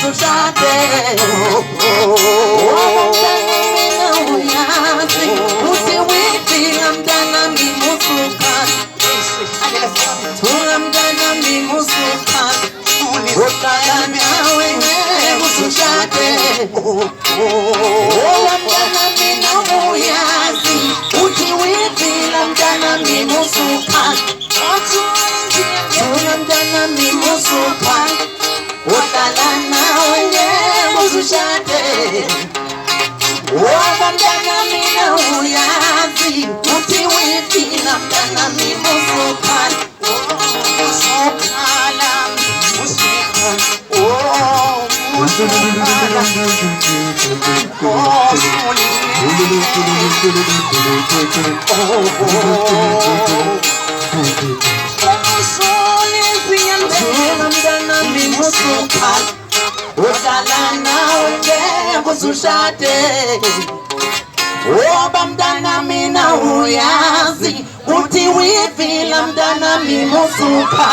usushade. Mdana mina uyazi, uti wifila mdana mimusuka. Tula mdana mimusuka, utala nawe usushade. Mdana mina uyazi, uti wifila mdana mimusuka. Tula mdana mimusuka, utala nawe usushade. Mdana mina uyazi, uti wifila mdana mimusuka. Mdana mina uyazi, uti wifila mdana mimusuka.